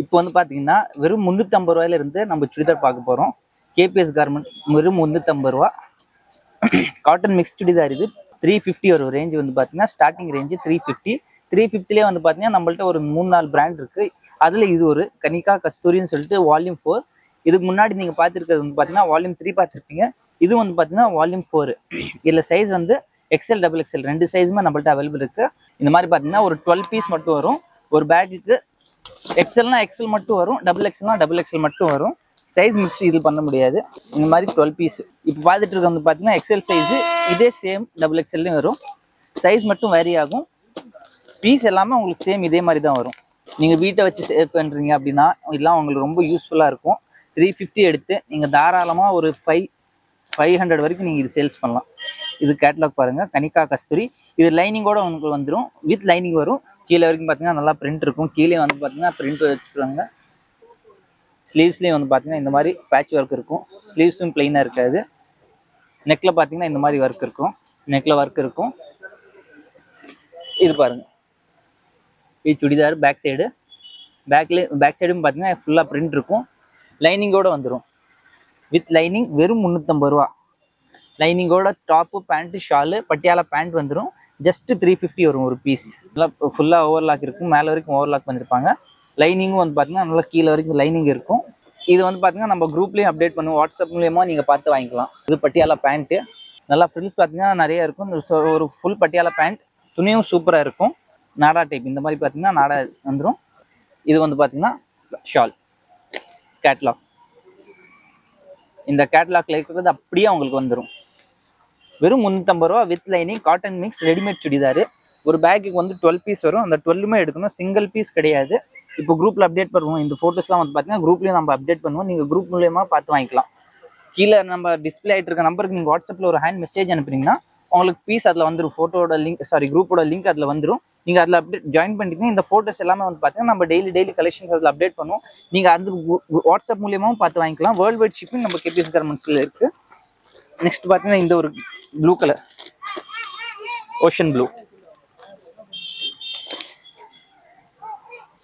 இப்போ வந்து பார்த்தீங்கன்னா வெறும் 350 ரூபாயில இருந்து நம்ம சுடிதார் பார்க்க போகிறோம். கேபிஎஸ் கார்மெண்ட் வெறும் 350 ரூபா. காட்டன் மிக்ஸ் சுடிதார் இது 350 வரும். ரேஞ்ச் வந்து பார்த்தீங்கன்னா ஸ்டார்டிங் ரேஞ்சு 350. 350லேயே வந்து பார்த்தீங்கன்னா நம்மள்ட்ட ஒரு 3-4 பிராண்ட் இருக்குது. அதில் இது ஒரு கனிகா கஸ்தூரின்னு சொல்லிட்டு வால்யூம் 4. இதுக்கு முன்னாடி நீங்கள் பார்த்துருக்கிறது வந்து பார்த்தீங்கன்னா வால்யூம் 3 பார்த்துருப்பீங்க. இது வந்து பார்த்தீங்கன்னா வால்யூம் 4. இதில் சைஸ் வந்து XL XXL ரெண்டு சைஸுமே நம்மள்ட்ட அவைலபிள் இருக்குது. இந்த மாதிரி பார்த்தீங்கன்னா ஒரு 12 பீஸ் மட்டும் வரும். ஒரு பேக்குக்கு எக்ஸல்னா எக்ஸல் மட்டும் வரும், XXL மட்டும் வரும். சைஸ் மிக்ஸ் இது பண்ண முடியாது. இந்த மாதிரி 12 பீஸ் இப்போ பார்த்துட்டு இருக்க வந்து பார்த்தீங்கன்னா எக்ஸல் சைஸு இதே சேம் XXLலையும் வரும். சைஸ் மட்டும் வேரி ஆகும். பீஸ் எல்லாமே உங்களுக்கு சேம் இதே மாதிரி தான் வரும். நீங்கள் வீட்டை வச்சு சேவ் பண்ணுறீங்க அப்படின்னா இதெல்லாம் உங்களுக்கு ரொம்ப யூஸ்ஃபுல்லாக இருக்கும். 350 எடுத்து நீங்கள் தாராளமாக ஒரு 500 வரைக்கும் நீங்கள் இது சேல்ஸ் பண்ணலாம். இது கேட்லாக் பாருங்கள், கனிகா கஸ்தூரி. இது லைனிங்கோட உங்களுக்கு வந்துடும், வித் லைனிங் வரும். கீழே வரைக்கும் பார்த்தீங்கன்னா நல்லா பிரிண்ட் இருக்கும். கீழே வந்து பார்த்தீங்கன்னா பிரிண்ட் வச்சுருவாங்க. ஸ்லீவ்ஸ்லேயும் வந்து பார்த்தீங்கன்னா இந்த மாதிரி பேட்ச் ஒர்க் இருக்கும். ஸ்லீவ்ஸும் பிளெயினாக இருக்காது. நெக்கில் பார்த்தீங்கன்னா இந்த மாதிரி ஒர்க் இருக்கும். நெக்கில் ஒர்க் இருக்கும். இது பாருங்கள், இது சுடிதார் பேக் சைடு. பேக் சைடும் பார்த்தீங்கன்னா ஃபுல்லாக பிரிண்ட் இருக்கும். லைனிங்கோடு வந்துடும். வித் லைனிங் வெறும் 350 ரூபா. லைனிங்கோட top pant shawl Patiala pant வந்துடும். ஜஸ்ட்டு 350 வரும் ஒரு பீஸ். நல்லா ஃபுல்லாக ஓவர்லாக் இருக்கும். மேலே வரைக்கும் ஓவர்லாக் பண்ணியிருப்பாங்க. லைனிங்கும் வந்து பார்த்தீங்கன்னா நல்லா கீழே வரைக்கும் லைனிங் இருக்கும். இது வந்து பார்த்தீங்கன்னா நம்ம குரூப்லேயும் அப்டேட் பண்ணுவோம். வாட்ஸ்அப் மூலியமாக நீங்கள் பார்த்து வாங்கிக்கலாம். இது பட்டியாலா பேண்ட்டு. நல்லா ஃப்ரில்ஸ் பார்த்தீங்கன்னா நிறைய இருக்கும். ஒரு ஃபுல் பட்டியாலா பேண்ட். துணியும் சூப்பராக இருக்கும். நாடா டைப் இந்த மாதிரி பார்த்தீங்கன்னா நாடா வந்துடும். இது வந்து பார்த்தீங்கன்னா ஷால் கேட்லாக். இந்த கேட்லாக்ல இருக்கிறது அப்படியே உங்களுக்கு வந்துடும். வெறும் 350 ரூபா with lining cotton mix readymade churidar. ஒரு பேக்குக்கு வந்து 12 பீஸ் வரும். அந்த 12மே எடுக்கணும், சிங்கிள் பீஸ் கிடையாது. இப்போ குரூப்பில் அப்டேட் பண்ணுவோம். இந்த ஃபோட்டோஸ்லாம் வந்து பார்த்தீங்கன்னா குரூப்லேயும் நம்ம அப்டேட் பண்ணுவோம். நீங்கள் குரூப் மூலியமாக பார்த்து வாங்கிக்கலாம். கீழே நம்ம டிஸ்பிளே ஆகிட்டு இருக்க நம்பருக்கு நீங்கள் வாட்ஸ்அப்பில் ஒரு ஹேண்ட் மெசேஜ் அனுப்புனீங்கன்னா உங்களுக்கு பீஸ் அதில் வந்துடும். ஃபோட்டோட லிங்க் குரூப்போட லிங்க் அதில் வந்துடும். நீங்கள் அதில் அப்டேட் ஜாயின் பண்ணிட்டீங்கன்னா இந்த ஃபோட்டோஸ் எல்லாமே வந்து பார்த்தீங்கன்னா நம்ம டெய்லி கலெக்ஷன்ஸ் அதில் அப்டேட் பண்ணுவோம். நீங்கள் அந்த வாட்ஸ்அப் மூலியமாகவும் பார்த்து வாங்கிக்கலாம். வேர்ல்டு வைட் ஷிப்பிங் நம்ம கேபிஎஸ் கார்மெண்ட்ஸில் இருக்குது. நெக்ஸ்ட் பார்த்தீங்கன்னா இந்த ஒரு blue colour ocean blue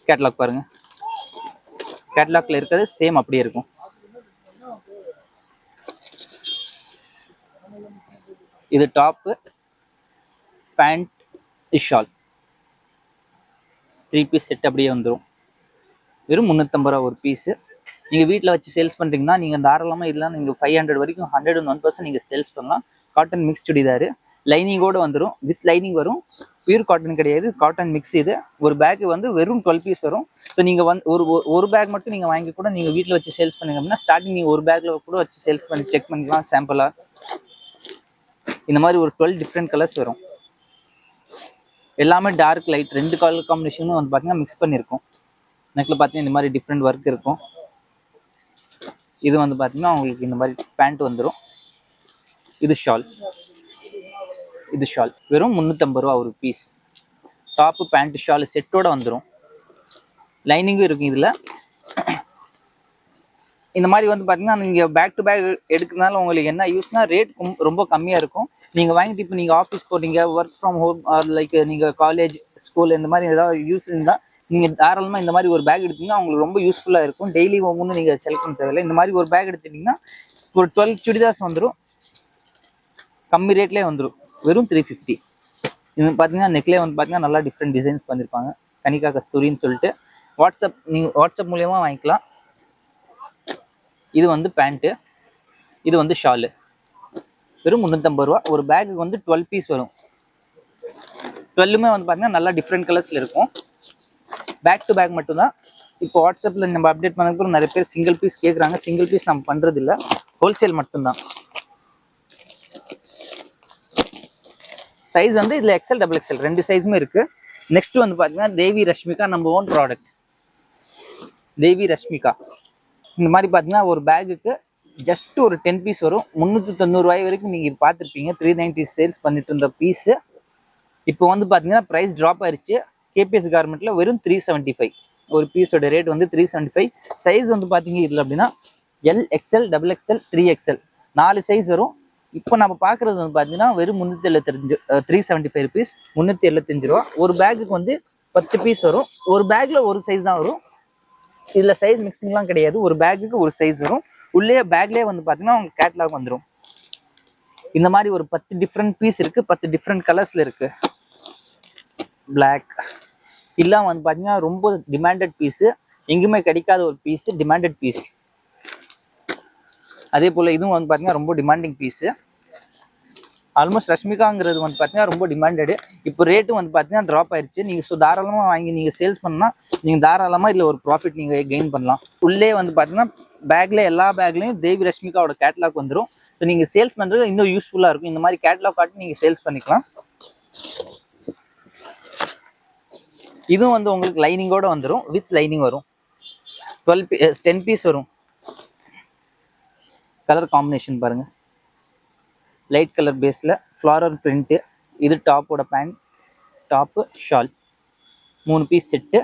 catalogue பாருங்கள். கேட்லாக்ல இருக்கிறது சேம் அப்படியே இருக்கும். இது top pant shawl 3 piece set அப்படியே வந்துடும். வெறும் 350 ரூபா ஒரு பீஸு. நீங்கள் வீட்டில் வச்சு சேல்ஸ் பண்ணுறீங்கன்னா நீங்கள் தாராளமாக இதெல்லாம் நீங்கள் 500 வரைக்கும் 101% நீங்கள் சேல்ஸ் பண்ணலாம். காட்டன் மிக்ஸ் சுடிதார் லைனிங்கோடு வந்துடும். வித் லைனிங் வரும். பியூர் காட்டன் கிடையாது, காட்டன் மிக்ஸ். இது ஒரு பேக்கு வந்து வெறும் 12 பீஸ் வரும். ஸோ நீங்கள் வந்து ஒரு பேக் மட்டும் நீங்கள் வாங்கி கூட நீங்கள் வீட்டில் வச்சு சேல்ஸ் பண்ணுங்க அப்படின்னா ஸ்டார்டிங் நீங்கள் ஒரு பேக்கில் கூட வச்சு சேல்ஸ் பண்ணி செக் பண்ணிக்கலாம் சாம்பிளாக. இந்த மாதிரி ஒரு 12 டிஃப்ரெண்ட் கலர்ஸ் வரும். எல்லாமே டார்க் லைட் 2 கலர் காம்பினேஷனும் வந்து பார்த்தீங்கன்னா மிக்ஸ் பண்ணியிருக்கோம். நெக்கில் பார்த்தீங்கன்னா இந்த மாதிரி டிஃப்ரெண்ட் ஒர்க் இருக்கும். இது வந்து பார்த்தீங்கன்னா உங்களுக்கு இந்த மாதிரி பேண்ட் வந்துடும். இது ஷால் வெறும் 350 ரூபா ஒரு பீஸ். டாப்பு பேண்ட் ஷால் செட்டோட வந்துடும். லைனிங்கும் இருக்கும் இதில். இந்த மாதிரி வந்து பார்த்தீங்கன்னா நீங்கள் பேக் டு பேக் எடுக்கிறதுனால உங்களுக்கு என்ன யூஸ்னா ரேட் ரொம்ப கம்மியாக இருக்கும். நீங்கள் வாங்கிட்டு இப்போ நீங்கள் ஆஃபீஸ் போகிறீங்க, ஒர்க் ஃப்ரம் ஹோம் லைக் நீங்கள் காலேஜ் ஸ்கூல் இந்த மாதிரி ஏதாவது யூஸ் இருந்தால் நீங்கள் தாராளமாக இந்த மாதிரி ஒரு பேக் எடுத்தீங்கன்னா உங்களுக்கு ரொம்ப யூஸ்ஃபுல்லாக இருக்கும். டெய்லி ஒவ்வொன்றும் நீங்கள் செலக்ட் பண்ண தேவையில்லை. இந்த மாதிரி ஒரு பேக் எடுத்துட்டிங்கன்னா ஒரு 12 சுடிதார்ஸ் வந்துடும். கம்மி ரேட்லேயே வந்துடும். வெறும் 350. இது பார்த்தீங்கன்னா நெக்லேயே வந்து பார்த்தீங்கன்னா நல்லா டிஃப்ரெண்ட் டிசைன்ஸ் பண்ணியிருப்பாங்க. கனிகா கஸ்தூரின்னு சொல்லிட்டு நீங்கள் வாட்ஸ்அப் மூலியமாக வாங்கிக்கலாம். இது வந்து பேண்ட்டு. இது வந்து ஷாலு. வெறும் 350 ரூபா. ஒரு பேக்குக்கு வந்து 12 பீஸ் வரும். 12மே வந்து பார்த்தீங்கன்னா நல்லா டிஃப்ரெண்ட் கலர்ஸில் இருக்கும். பேக் டு பேக் மட்டும்தான். இப்போ வாட்ஸ்அப்பில் நம்ம அப்டேட் பண்ணதுக்கு நிறைய பேர் சிங்கிள் பீஸ் கேட்குறாங்க. சிங்கிள் பீஸ் நம்ம பண்ணுறது இல்லை, ஹோல்சேல் மட்டும்தான். சைஸ் வந்து இதில் XL XXL ரெண்டு சைஸுமே இருக்குது. நெக்ஸ்ட் வந்து பார்த்தீங்கன்னா தேவி ரஷ்மிகா நம்ம ஓன் ப்ராடக்ட். தேவி ரஷ்மிகா இந்த மாதிரி பார்த்தீங்கன்னா ஒரு பேக்குக்கு ஜஸ்ட் ஒரு 10 பீஸ் வரும். 390 ரூபாய் வரைக்கும் நீங்கள் இது பார்த்துருப்பீங்க. 390 சேல்ஸ் பண்ணிட்டு இருந்த பீஸு இப்போ வந்து பார்த்தீங்கன்னா ப்ரைஸ் ட்ராப் ஆயிடுச்சு. கேபிஎஸ் கார்மெண்ட்டில் வெறும் 375. ஒரு பீஸோட ரேட் வந்து 375. சைஸ் வந்து பார்த்தீங்க இதில் அப்படின்னா L XL XXL 3XL 4 size வரும். இப்போ நம்ம பார்க்குறது வந்து பார்த்தீங்கன்னா வெறும் 375 ருபீஸ், 375 ரூபா. ஒரு பேக்குக்கு வந்து 10 பீஸ் வரும். ஒரு பேக்கில் ஒரு சைஸ் தான் வரும். இதில் சைஸ் மிக்சிங்லாம் கிடையாது, ஒரு பேக்குக்கு ஒரு சைஸ் வரும். உள்ளே பேக்லேயே வந்து பார்த்தீங்கன்னா உங்களுக்கு கேட்லாக் வந்துடும். இந்த மாதிரி ஒரு 10 டிஃப்ரெண்ட் பீஸ் இருக்குது, 10 டிஃப்ரெண்ட் கலர்ஸில் இருக்குது. பிளாக் எல்லாம் வந்து பார்த்தீங்கன்னா ரொம்ப டிமாண்டட் பீஸு, எங்கேயுமே கிடைக்காத ஒரு பீஸு, டிமாண்டட் பீஸ். அதே போல் இதுவும் வந்து பார்த்தீங்கன்னா ரொம்ப டிமாண்டிங் பீஸு. ஆல்மோஸ்ட் ரஷ்மிகாங்கிறது வந்து பார்த்தீங்கன்னா ரொம்ப டிமாண்டடு. இப்போ ரேட்டும் வந்து பார்த்தீங்கன்னா ட்ராப் ஆயிடுச்சு. நீங்கள் தாராளமாக வாங்கி நீங்கள் சேல்ஸ் பண்ணால் நீங்கள் தாராளமாக இதில் ஒரு ப்ராஃபிட் நீங்கள் கெயின் பண்ணலாம். உள்ளே வந்து பார்த்தீங்கன்னா பேக்கில் எல்லா பேக்லேயும் தேவி ரஷ்மிகாவோட கேட்லாக் வந்துடும். ஸோ நீங்கள் சேல்ஸ் பண்ணுறது இன்னும் யூஸ்ஃபுல்லாக இருக்கும். இந்த மாதிரி கேட்லாக் காட்டி நீங்கள் சேல்ஸ் பண்ணிக்கலாம். இதுவும் வந்து உங்களுக்கு லைனிங்கோட வந்துடும், வித் லைனிங் வரும். 10 பீஸ் வரும். கலர் காம்பினேஷன் பாருங்கள், லைட் கலர் பேஸில் ஃப்ளாரல் பிரிண்ட்டு. இது டாப்போட pant, top, shawl, 3 piece set.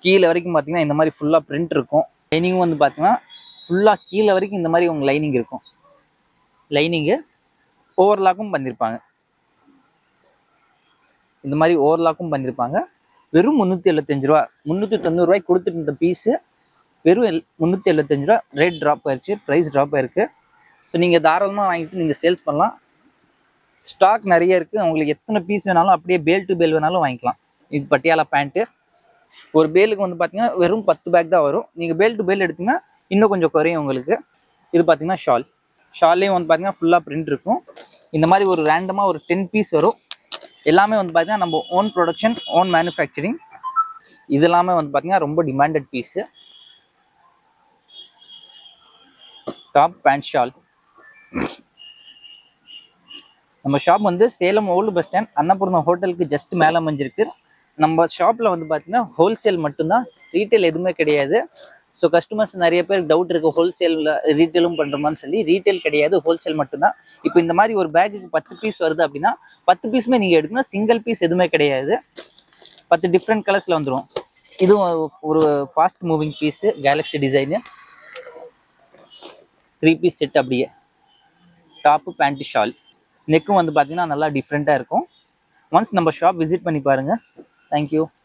கீழே வரைக்கும் பார்த்தீங்கன்னா இந்த மாதிரி ஃபுல்லாக பிரிண்ட் இருக்கும். லைனிங்கும் வந்து பார்த்தீங்கன்னா ஃபுல்லாக கீழே வரைக்கும் இந்த மாதிரி உங்களுக்கு லைனிங் இருக்கும். லைனிங்கு ஓவர்லாக்கும் பண்ணியிருப்பாங்க, இந்த மாதிரி ஓவர்லாக்கும் பண்ணியிருப்பாங்க. வெறும் 375 ரூபா, 390 ரூபாய்க்கு கொடுத்துட்டு இருந்த பீஸு வெறும் 375 ரூபா. ரேட் ட்ராப் ஆயிடுச்சு, ப்ரைஸ் ட்ராப் ஆயிருக்கு. ஸோ நீங்கள் தாராளமாக வாங்கிட்டு நீங்கள் சேல்ஸ் பண்ணலாம். ஸ்டாக் நிறைய இருக்குது, உங்களுக்கு எத்தனை பீஸ் வேணாலும் அப்படியே பேல் டு பேல் வேணாலும் வாங்கிக்கலாம். இது பட்டியாலா பேண்ட்டு. ஒரு பேலுக்கு வந்து பார்த்தீங்கன்னா வெறும் 10 பேக் தான் வரும். நீங்கள் பேல் டு பேல் எடுத்திங்கன்னா இன்னும் கொஞ்சம் குறையும் உங்களுக்கு. இது பார்த்தீங்கன்னா ஷால். ஷால்லையும் வந்து பார்த்தீங்கன்னா ஃபுல்லாக பிரிண்ட் இருக்கும். இந்த மாதிரி ஒரு ரேண்டமாக ஒரு 10 பீஸ் வரும். எல்லாமே வந்து பார்த்தீங்கன்னா நம்ம ஓன் ப்ரொடக்ஷன், ஓன் மேனுஃபேக்சரிங். இது எல்லாமே வந்து பார்த்தீங்கன்னா ரொம்ப demanded piece. Top, pant, shawl. நம்ம ஷாப் வந்து Salem old bus stand Annapurna ஹோட்டலுக்கு ஜஸ்ட் மேலே அமைஞ்சிருக்கு. நம்ம ஷாப்பில் வந்து பார்த்தீங்கன்னா ஹோல்சேல் மட்டும்தான், ரீட்டைல் எதுவுமே கிடையாது. ஸோ கஸ்டமர்ஸ் நிறைய பேர் டவுட் இருக்குது, ஹோல்சேலில் ரீட்டைலும் பண்ணுறோமான்னு சொல்லி. ரீட்டைல் கிடையாது, ஹோல்சேல் மட்டும்தான். இப்போ இந்த மாதிரி ஒரு பேக்குக்கு 10 பீஸ் வருது அப்படின்னா 10 பீஸுமே நீங்கள் எடுக்கணும், சிங்கிள் பீஸ் எதுவுமே கிடையாது. 10 டிஃப்ரெண்ட் கலர்ஸில் வந்துடும். இதுவும் ஒரு fast moving piece, galaxy design. 3 piece set அப்படியே. Top, pant, shawl. நெக்கும் வந்து பார்த்தீங்கன்னா நல்லா டிஃப்ரெண்ட்டாக இருக்கும். ஒன்ஸ் நம்ம ஷாப் விசிட் பண்ணி பாருங்கள். தேங்க்யூ.